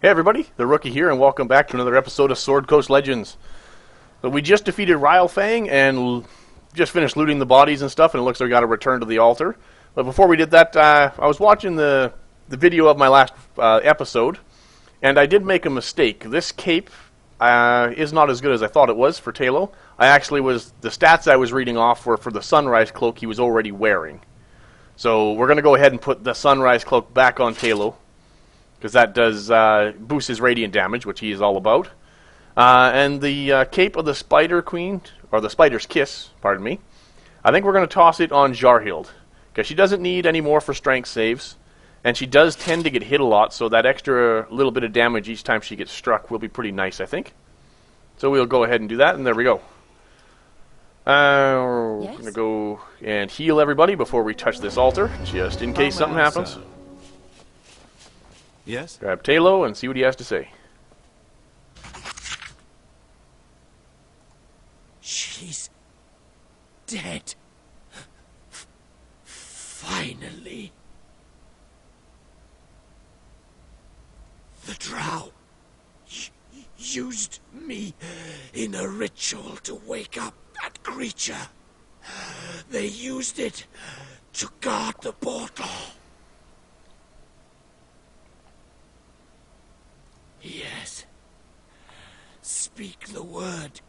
Hey everybody, the Rookie here, and welcome back to another episode of Sword Coast Legends. So we just defeated Ryle Fang and just finished looting the bodies and stuff, and it looks like we got to return to the altar. But before we did that, I was watching the video of my last episode, and I did make a mistake. This cape is not as good as I thought it was for Talo. The stats I was reading off were for the Sunrise Cloak he was already wearing. So we're going to go ahead and put the Sunrise Cloak back on Talo, because that does boost his radiant damage, which he is all about. And the Cape of the Spider Queen, or the Spider's Kiss, pardon me, I think we're going to toss it on Jarhild, because she doesn't need any more for strength saves, and she does tend to get hit a lot, so that extra little bit of damage each time she gets struck will be pretty nice, I think. So we'll go ahead and do that, and there we go. We're going to go and heal everybody before we touch this altar, just in case something happens. Yes? Grab Talo and see what he has to say. She's dead. Finally. The Drow used me in a ritual to wake up that creature. They used it to guard the portal. Yes. Speak the word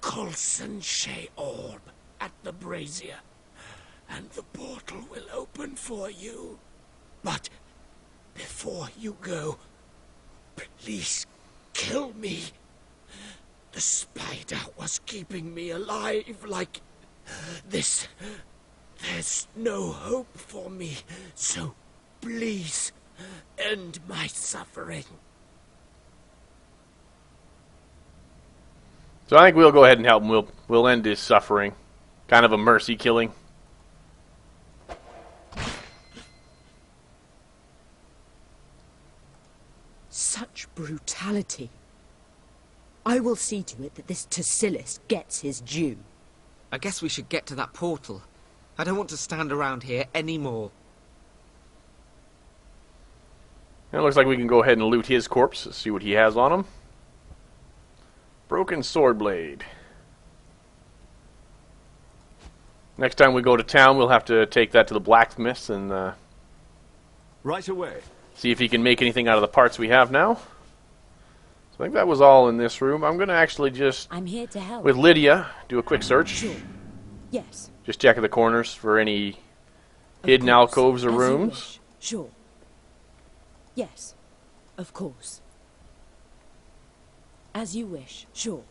Coulson Shea Orb at the brazier, and the portal will open for you. But before you go, please kill me. The spider was keeping me alive like this. There's no hope for me, so please end my suffering. So I think we'll go ahead and help him. We'll end his suffering. Kind of a mercy killing. Such brutality. I will see to it that this Tassilis gets his due. I guess we should get to that portal. I don't want to stand around here anymore. It looks like we can go ahead and loot his corpse. See what he has on him. Broken sword blade. Next time we go to town, we'll have to take that to the blacksmith and Right away. see if he can make anything out of the parts we have now. So I think that was all in this room. I'm going to actually just, I'm here to help. with Lydia, do a quick search. Sure. Yes. Just checking the corners for any hidden alcoves or As you rooms. wish. Sure. Yes. Of course. As you wish. Sure.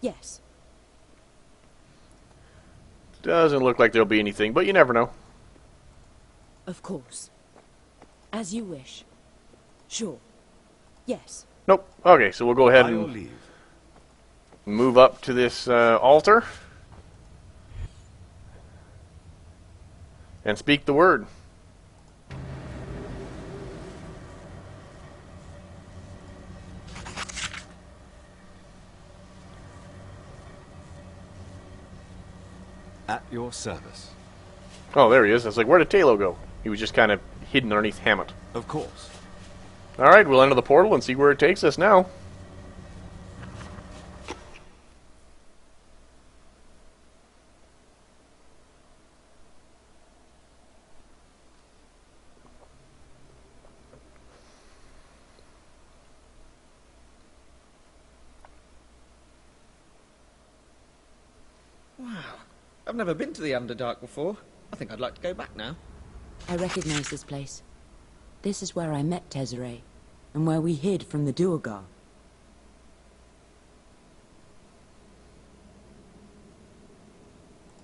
Yes. Doesn't look like there'll be anything, but you never know. Of course. As you wish. Sure. Yes. Nope. Okay, so we'll go ahead By your and leave. move up to this altar and speak the word. At your service. Oh, there he is. I was like, where did Talo go? He was just kind of hidden underneath Hammett. Of course. Alright, we'll enter the portal and see where it takes us now. Wow. I've never been to the Underdark before. I think I'd like to go back now. I recognize this place. This is where I met Tezzeret, and where we hid from the Duergar.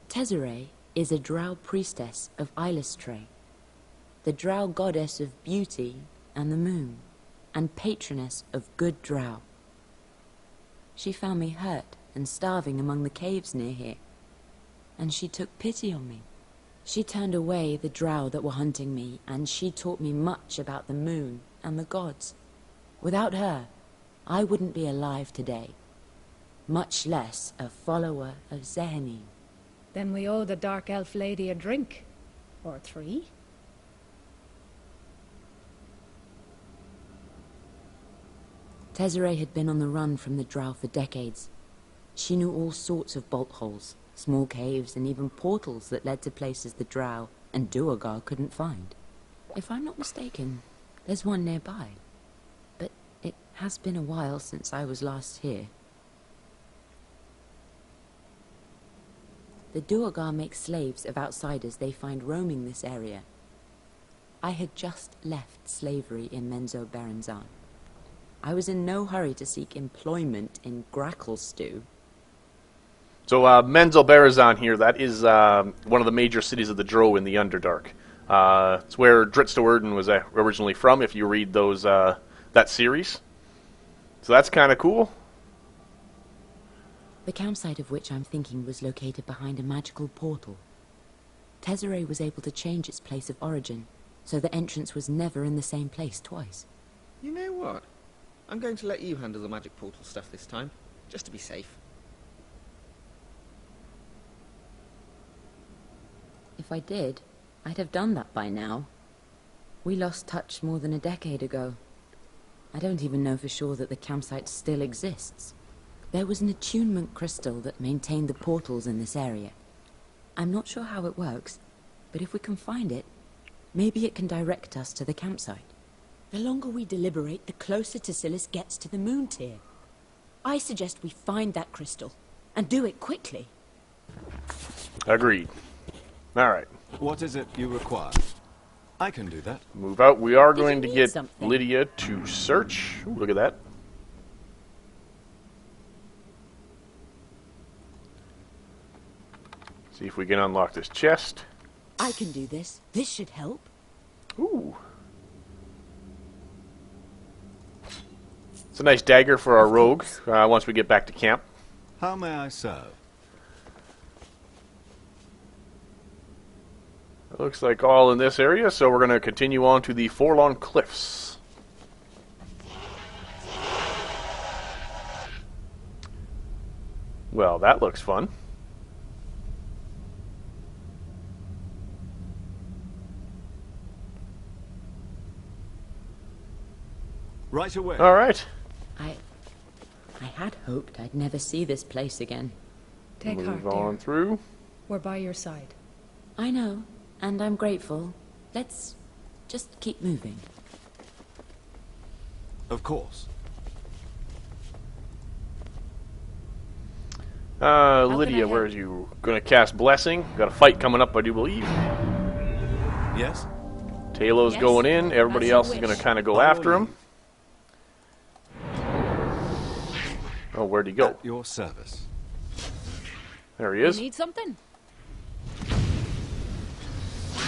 Tezzeret is a drow priestess of Illustre, the drow goddess of beauty and the moon, and patroness of good drow. She found me hurt and starving among the caves near here, and she took pity on me. She turned away the drow that were hunting me, and she taught me much about the moon and the gods. Without her, I wouldn't be alive today, much less a follower of Zehanine. Then we owe the Dark Elf Lady a drink. Or 3. Tezzeret had been on the run from the Drow for decades. She knew all sorts of bolt holes, small caves, and even portals that led to places the Drow and Duergar couldn't find. If I'm not mistaken, there's one nearby. But it has been a while since I was last here. The Duergar make slaves of outsiders they find roaming this area. I had just left slavery in Menzoberranzan. I was in no hurry to seek employment in Gracklestew. So Menzoberranzan here, that is one of the major cities of the Drow in the Underdark. It's where Dritz Do'Urden was originally from, if you read those that series. So that's kind of cool. The campsite of which I'm thinking was located behind a magical portal. Tezzeret was able to change its place of origin, so the entrance was never in the same place twice. You know what? I'm going to let you handle the magic portal stuff this time, just to be safe. If I did, I'd have done that by now. We lost touch more than a decade ago. I don't even know for sure that the campsite still exists. There was an attunement crystal that maintained the portals in this area. I'm not sure how it works, but if we can find it, maybe it can direct us to the campsite. The longer we deliberate, the closer Tassilis gets to the moon tier. I suggest we find that crystal, and do it quickly. Agreed. All right. What is it you require? I can do that. Move out. We are going to need get something? Lydia to search. Ooh, look at that. See if we can unlock this chest. I can do this. This should help. Ooh. It's a nice dagger for our rogue once we get back to camp. How may I serve? It looks like all in this area, so we're going to continue on to the Forlorn Cliffs. Well, that looks fun. Right away. All right. I had hoped I'd never see this place again. Take heart, Move on dear. through. We're by your side. I know, and I'm grateful. Let's just keep moving. Of course. Lydia, where are you? Going to cast Blessing. Got a fight coming up, I do believe. Yes? Talos Yes, going in. Everybody as you else is wish. going to kind of go By your after him. leave. Oh, where'd he go? At your service. There he You is. need something?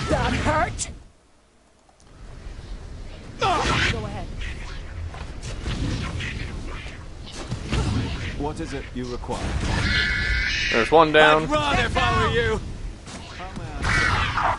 That hurt? Go ahead. What is it you require? There's one down. Run if I were you! How may I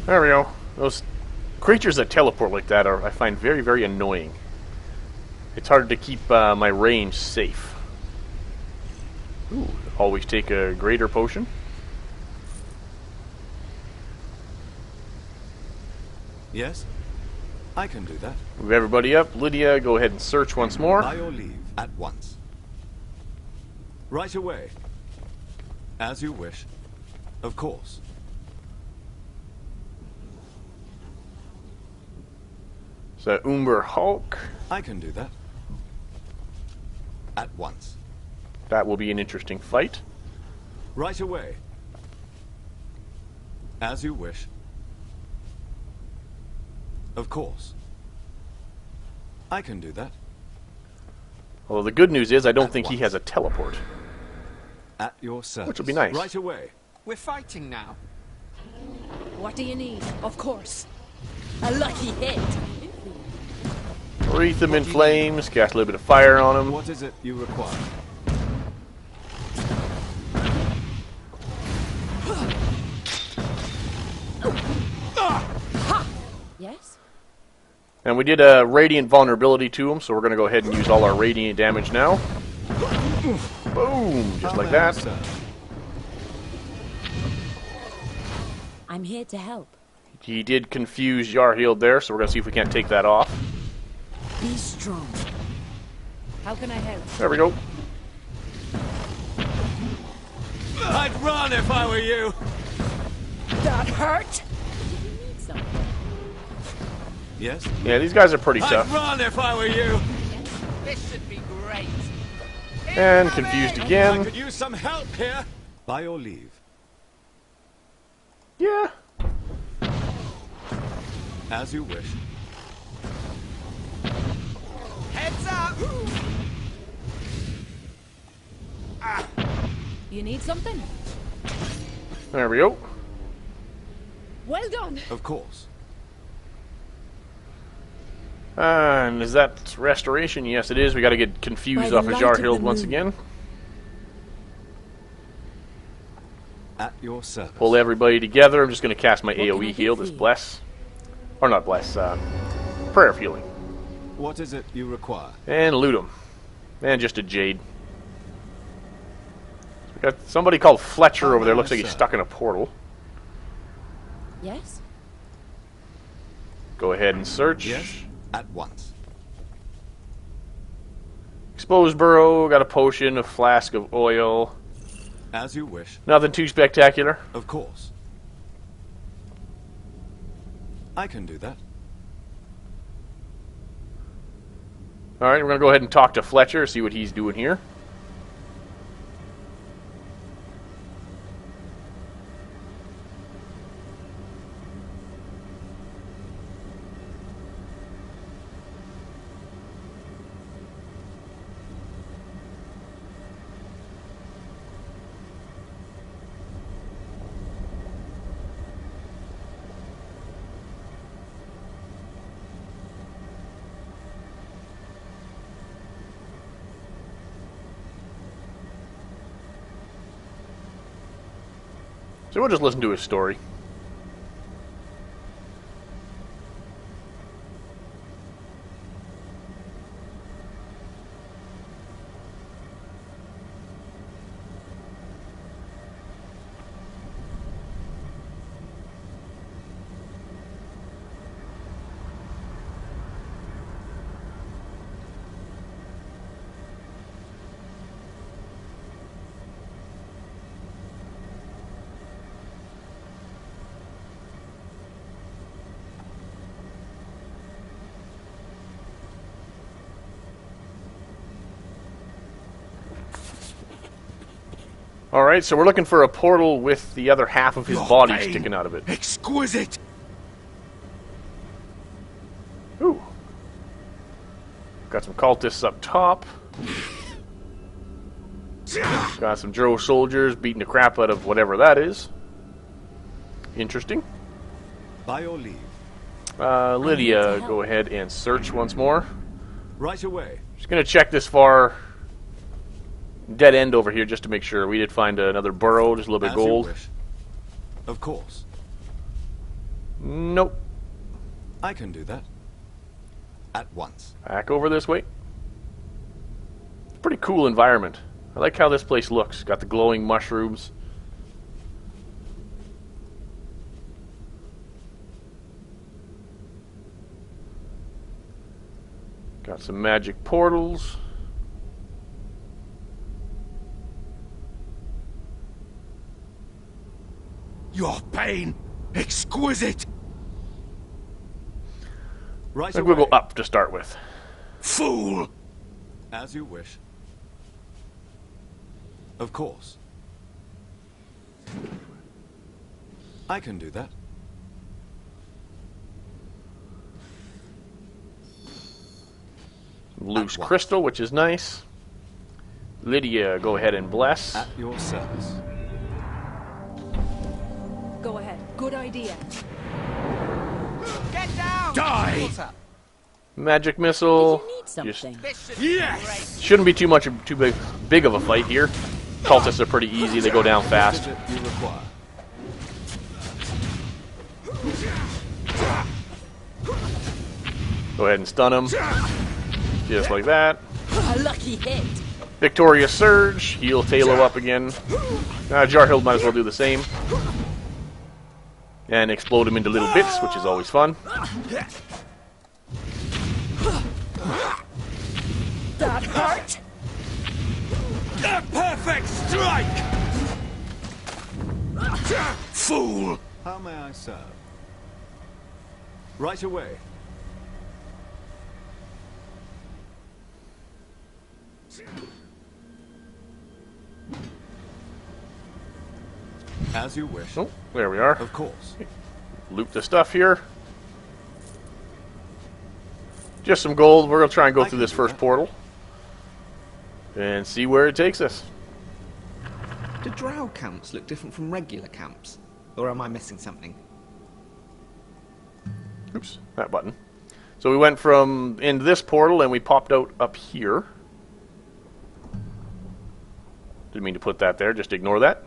There we go. Those creatures that teleport like that are, I find, very, very annoying. It's hard to keep my range safe. Ooh, always take a greater potion. Yes? I can do that. Move everybody up. Lydia, go ahead and search once more. By your leave, at once. Right away. As you wish. Of course. So Umber Hulk. I can do that. At once. That will be an interesting fight. Right away. As you wish. Of course. I can do that. Although the good news is I don't At think he once. has a teleport. At your service. Which will be nice. Right away. We're fighting now. What do you need? Of course. A lucky hit! Wreath him in flames, cast a little bit of fire on him. What is it you require? Yes? And we did a radiant vulnerability to him, so we're going to go ahead and use all our radiant damage now. Boom! Just like that. I'm here to help. He did confuse Yarhield there, so we're going to see if we can't take that off. Be strong. How can I help? There we go. I'd run if I were you. That hurt? Did you need something? Yes? Yeah, these guys are pretty I'd tough. run if I were you. This should be great. And confused I again. could use some help here. By your leave. Yeah. As you wish. Heads up! You need something? There we go. Well done. Of course. And is that restoration? Yes, it is. We got to get By confused the off of light of Yarhield the once moon. again. At your service. Pull everybody together. I'm just going to cast my What can I AoE do heal. for This you? bless. Or not bless. Prayer of healing. What is it you require? And loot him. And just a jade. We got somebody called Fletcher over there. Looks like he's stuck in a portal. Yes? Go ahead and search. Yes? At once. Exposed burrow. Got a potion, a flask of oil. As you wish. Nothing too spectacular. Of course. I can do that. Alright, we're going to go ahead and talk to Fletcher, see what he's doing here. So we'll just listen to his story. Alright, so we're looking for a portal with the other half of his Your body pain. sticking out of it. Exquisite! Ooh. Got some cultists up top. Got some Drow soldiers beating the crap out of whatever that is. Interesting. By your leave. Lydia, go ahead and search once more. Right away. Just gonna check this far dead end over here just to make sure. We did find another burrow, just a little bit As of gold. you wish. Of course. Nope. I can do that. At once. Back over this way. Pretty cool environment. I like how this place looks. Got the glowing mushrooms. Got some magic portals. Your pain! Exquisite! Right I think away. we'll go up to start with. Fool! As you wish. Of course. I can do that. Loose At once. crystal, which is nice. Lydia, go ahead and bless. At your service. Go ahead. Good idea. Get down! Die! Magic missile. Did you need Just something? This should be great. shouldn't be too big of a fight here. Cultists are pretty easy. They go down What fast. is it you require? Go ahead and stun him. Just like that. A lucky hit. Victorious Surge. Heal Talo up again. Jarhild might as well do the same. And explode him into little bits, which is always fun. That hurt. A perfect strike! Fool! How may I serve? Right away. As you wish. Oh, there we are. Of course. Loot the stuff here. Just some gold. We're going to try and go through this first portal. And see where it takes us. Do drow camps look different from regular camps? Or am I missing something? Oops, that button. So we went from into this portal and we popped out up here. Didn't mean to put that there, just ignore that.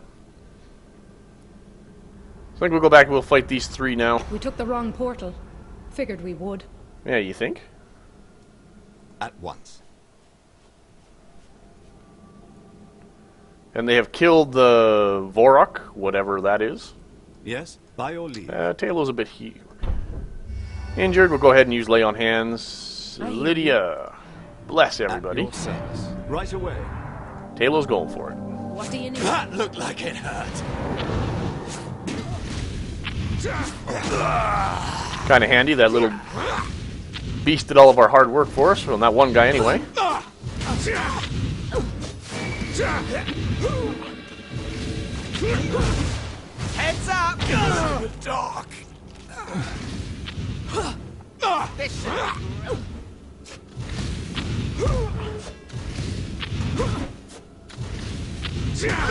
So I think we'll go back and we'll fight these three now. We took the wrong portal. Figured we would. Yeah, you think? At once. And they have killed the Vorok, whatever that is. Yes, by your leave. Talo's a bit injured. We'll go ahead and use Lay on Hands. Aye. Lydia. Bless everybody. At your service. Right away. Talo's going for it. What do you need? That looked like it hurt. Kind of handy, that little beast did all of our hard work for us. Well, not one guy anyway. Heads up! Dark. This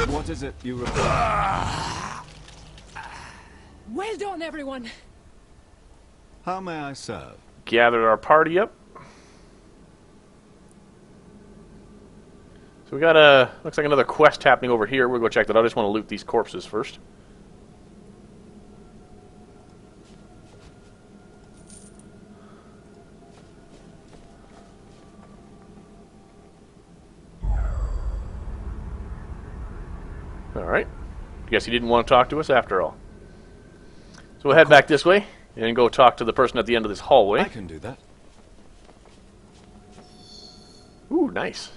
What is it you require? Well done, everyone. How may I serve? Gathered our party up. So we got looks like another quest happening over here. We'll go check that out. I just want to loot these corpses first. Alright. Guess he didn't want to talk to us after all. So we'll head back this way and go talk to the person at the end of this hallway. I can do that. Ooh, nice.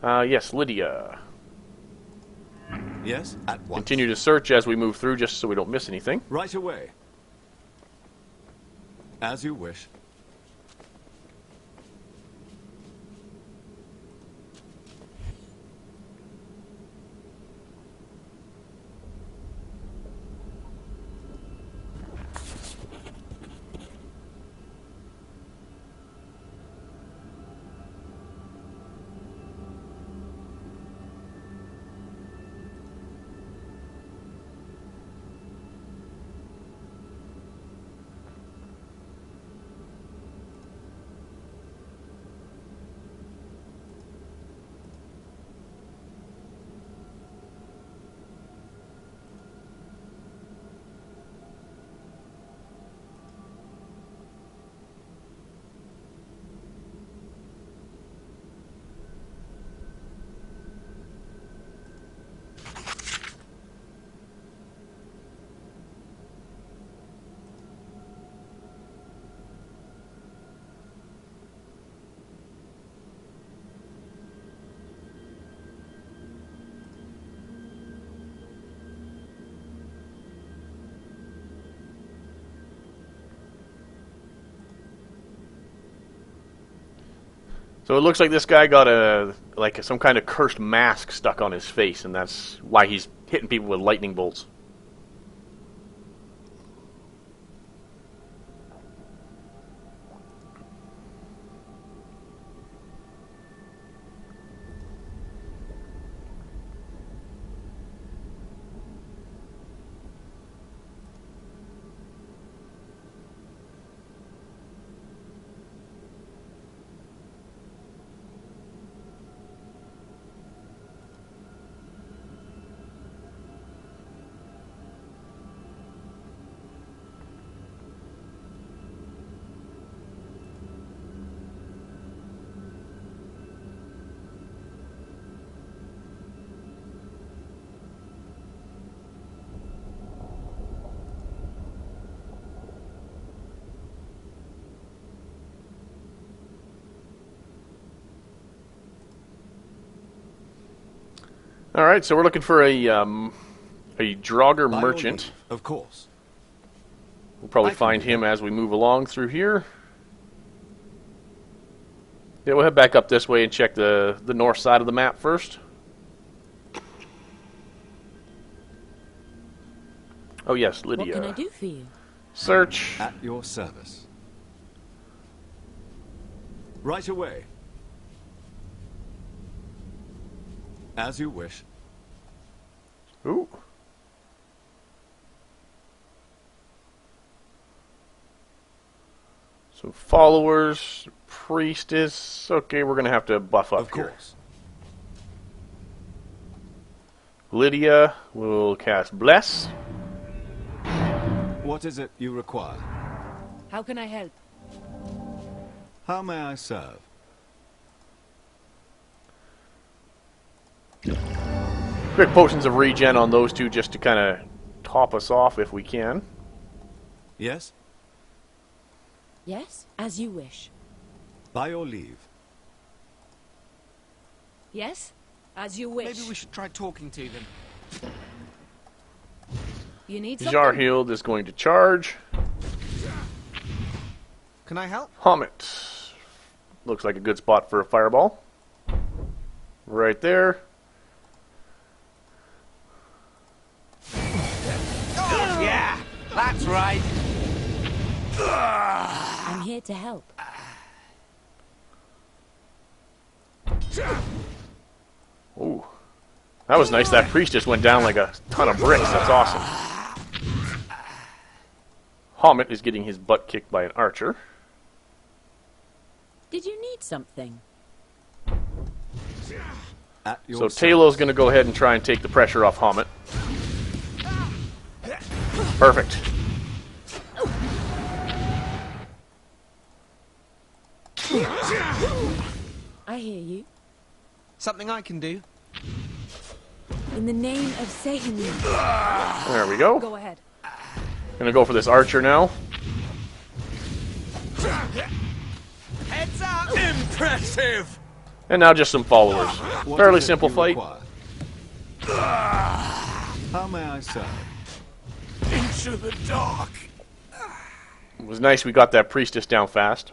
Yes, Lydia. Yes, at once. Continue to search as we move through, just so we don't miss anything. Right away. As you wish. So it looks like this guy got some kind of cursed mask stuck on his face, and that's why he's hitting people with lightning bolts. All right, so we're looking for a Draugr By your merchant. leave, of course. We'll probably I can find do him that. as we move along through here. Yeah, we'll head back up this way and check the north side of the map first. Oh yes, What Lydia. can I do for you? Search. At your service. Right away. As you wish. Ooh. Some followers, priestess. Okay, we're gonna have to buff up Of here. course. Lydia will cast Bless. What is it you require? How can I help? How may I serve? Quick potions of regen on those two just to kind of top us off if we can. Yes? Yes, as you wish. By your leave. Yes? As you wish. Maybe we should try talking to them. You need something? Jarhild is going to charge. Can I help? Hommet. Looks like a good spot for a fireball. Right there. Yeah, that's right. I'm here to help. Ooh. That was nice. That priestess went down like a ton of bricks. That's awesome. Hommet is getting his butt kicked by an archer. Did you need something? At your So service. Talos going to go ahead and try and take the pressure off Hommet. Perfect. I hear you. Something I can do? In the name of Satan. There we go. Go ahead. Gonna go for this archer now. Heads up! Impressive! And now just some followers. What Fairly is it simple you fight. require? How may I serve? Into the dark. It was nice we got that priestess down fast.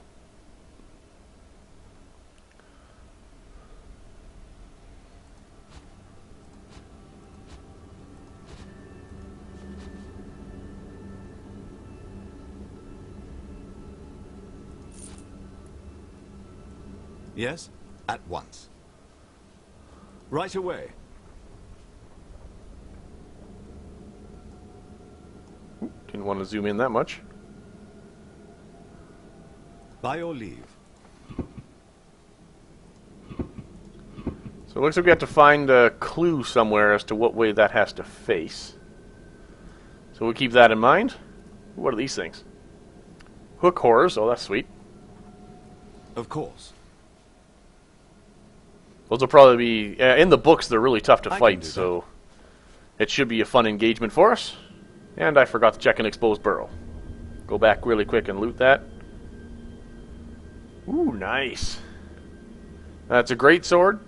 Yes? At once. Right away. Didn't want to zoom in that much. By your leave. So it looks like we have to find a clue somewhere as to what way that has to face. So we'll keep that in mind. What are these things? Hook horrors. Oh, that's sweet. Of course. Those will probably be... in the books, they're really tough to I can fight, do that. so... It should be a fun engagement for us. And I forgot to check an exposed burrow. Go back really quick and loot that. Ooh, nice. That's a great sword.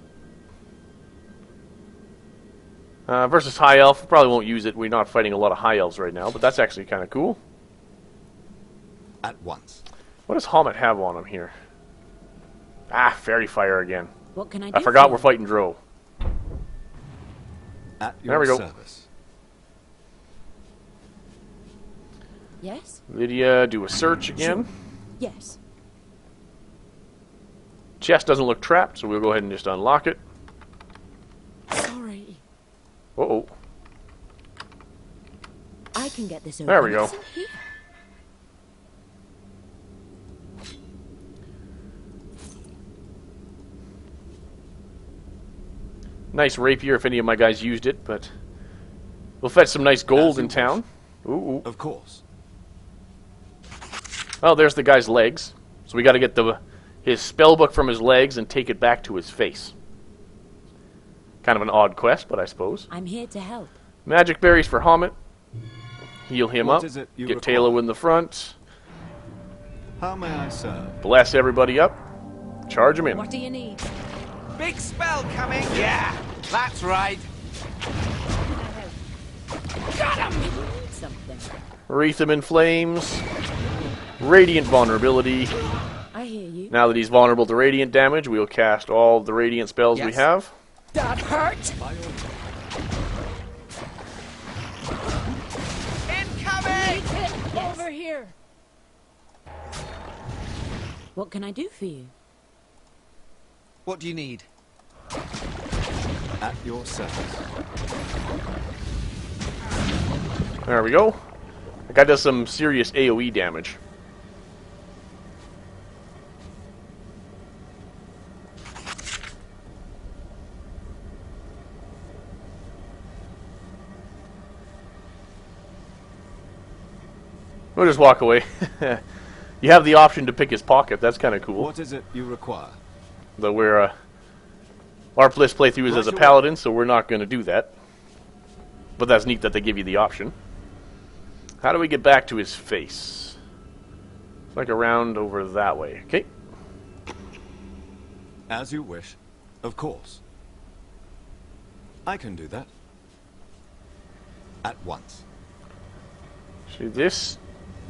Versus High Elf, probably won't use it. We're not fighting a lot of High Elves right now, but that's actually kind of cool. At once. What does Hommet have on him here? Ah, Fairy Fire again. What can I do? I forgot for we're you? fighting Drow. At There your we go. service. Yes? Lydia, do a search again. Yes. Chest doesn't look trapped, so we'll go ahead and just unlock it. Sorry. Uh-oh. I can get this open. There we go. It's in here. Nice rapier if any of my guys used it, but we'll fetch some nice gold As you in town. Ooh. Of course. Oh, there's the guy's legs. So we got to get his spellbook from his legs and take it back to his face. Kind of an odd quest, but I suppose. I'm here to help. Magic berries for Hommet. Heal him What up. is it you Get require? Talo in the front. How may I serve? Bless everybody up. Charge him in. What do you need? Big spell coming. Yeah, that's right. Something. Wreath him in flames. Radiant vulnerability. I hear you. Now that he's vulnerable to radiant damage, we'll cast all the radiant spells we Yes. have. That hurt! Over here. What can I do for you? What do you need? At your service. There we go. That guy does some serious AoE damage. We'll just walk away. You have the option to pick his pocket. That's kind of cool. What is it you require? Though we're our playthrough is as a paladin, so we're not going to do that. But that's neat that they give you the option. How do we get back to his face? It's like around over that way. Okay. As you wish. Of course. I can do that. At once. See, this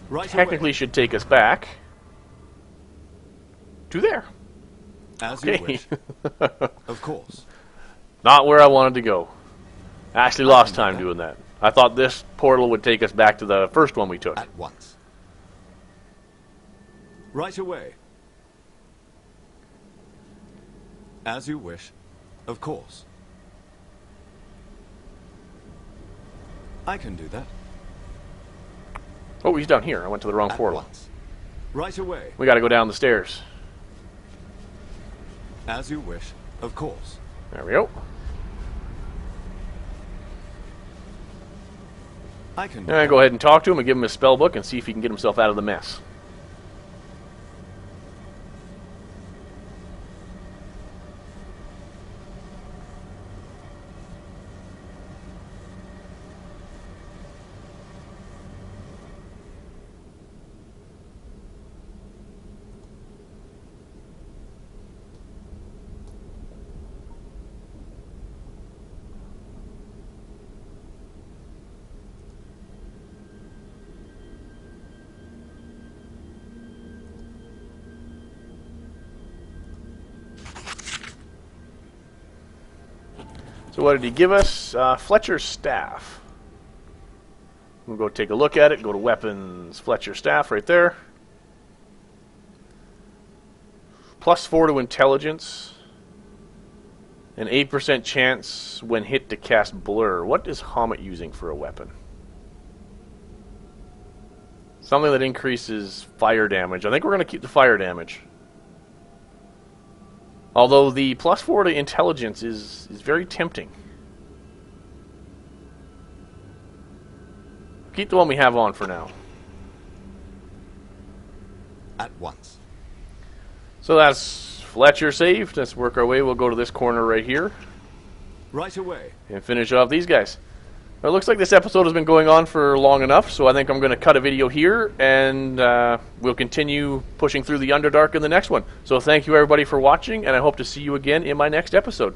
Right technically away. should take us back to there. As you Okay. wish. Of course. Not where I wanted to go. I actually lost time doing that. I thought this portal would take us back to the first one we took. At once. Right away. As you wish. Of course. I can do that. Oh, he's down here. I went to the wrong At portal. once. Right away. We got to go down the stairs. As you wish. Of course. There we go. I can do And that. go ahead and talk to him and give him his spell book and see if he can get himself out of the mess. So what did he give us? Fletcher's staff. We'll go take a look at it. Go to weapons, Fletcher's staff right there. +4 to intelligence. An 8% chance when hit to cast blur. What is Hamet using for a weapon? Something that increases fire damage. I think we're going to keep the fire damage. Although the +4 to intelligence is very tempting. Keep the one we have on for now. At once. So that's Fletcher saved. Let's work our way. We'll go to this corner right here Right away. and finish off these guys. Well, it looks like this episode has been going on for long enough, so I think I'm going to cut a video here, and we'll continue pushing through the Underdark in the next one. So thank you everybody for watching, and I hope to see you again in my next episode.